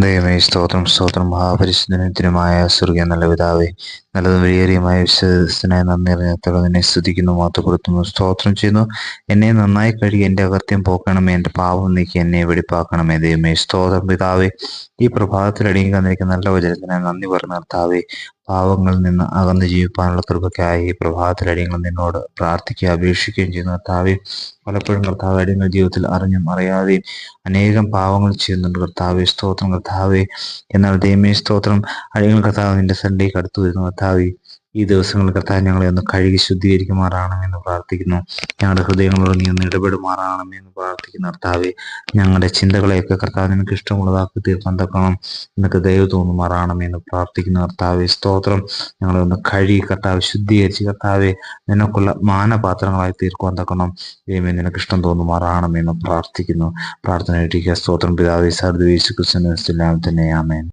ദൈവമേ സ്തോത്രം സ്തോത്രം. മഹാപരിശുദ്ധനുമായ സ്വർഗീയ നല്ല പിതാവേ, നല്ലതും വിലയേറിയമായ വിശ്വസ്തനായ നന്ദി അറിഞ്ഞത്തോടെ നിന്നെ സ്തുതിക്കുന്നു, മാറ്റപ്പെടുത്തുന്നു, സ്തോത്രം ചെയ്യുന്നു. എന്നെ നന്നായി കഴുകി എൻ്റെ അകത്യം പോക്കണമേ, എൻ്റെ പാപം നീക്കി എന്നെ വെടിപ്പാക്കണമേ. ദൈവമേ സ്തോത്രം പിതാവേ, ഈ പ്രഭാതത്തിൽ അടിയിൽ തന്നിരിക്കുന്ന നല്ല വചനത്തിനായി നന്ദി പറഞ്ഞ കർത്താവേ, പാവങ്ങളിൽ നിന്ന് അകന്ന് ജീവിപ്പാനുള്ള കൃപയ്ക്കായി ഈ പ്രഭാതത്തിൽ അടിയങ്ങൾ നിന്നോട് പ്രാർത്ഥിക്കുക, അപേക്ഷിക്കുകയും ചെയ്യുന്ന കർത്താവേ, പലപ്പോഴും കർത്താവ് അടിയങ്ങൾ ജീവിതത്തിൽ അറിഞ്ഞും അറിയാതെയും അനേകം പാവങ്ങൾ ചെയ്യുന്നുണ്ട് കർത്താവേ. സ്തോത്രം കർത്താവേ. എന്നാൽ ദൈവമേ സ്തോത്രം, അടിയങ്ങൾ കർത്താവ് നിന്റെ സന്നിധിയിലേക്ക് അടുത്തു വരുന്നു കർത്താവേ. ഈ ദിവസങ്ങളിൽ കർത്താവ് ഞങ്ങളെ ഒന്ന് കഴുകി ശുദ്ധീകരിക്കുമാറാണെന്ന് പ്രാർത്ഥിക്കുന്നു. ഞങ്ങളുടെ ഹൃദയങ്ങളോട് നീ ഒന്ന് ഇടപെടുമാറാണെന്ന് പ്രാർത്ഥിക്കുന്നു കർത്താവേ. ഞങ്ങളുടെ ചിന്തകളെയൊക്കെ കർത്താവ് നിനക്ക് ഇഷ്ടമുള്ളതാക്കി തീർക്കാൻ തക്കണം എന്നൊക്കെ ദയവ് തോന്നുമാറാണെന്ന് പ്രാർത്ഥിക്കുന്നു കർത്താവേ. സ്തോത്രം. ഞങ്ങളെ ഒന്ന് കഴുകി കർത്താവ് ശുദ്ധീകരിച്ച് കർത്താവെ നിനക്കുള്ള മാനപാത്രങ്ങളായി തീർക്കുവാൻ തക്കണം ദൈവമേ നിനക്ക് ഇഷ്ടം തോന്നുമാറാണെന്ന് പ്രാർത്ഥിക്കുന്നു. പ്രാർത്ഥന ഇട്ടിരിക്കുക. സ്തോത്രം പിതാവേ, സർവ്വ യേശു ക്രിസ്തുവിന്റെ നാമത്തിൽ തന്നെ. ആമേൻ.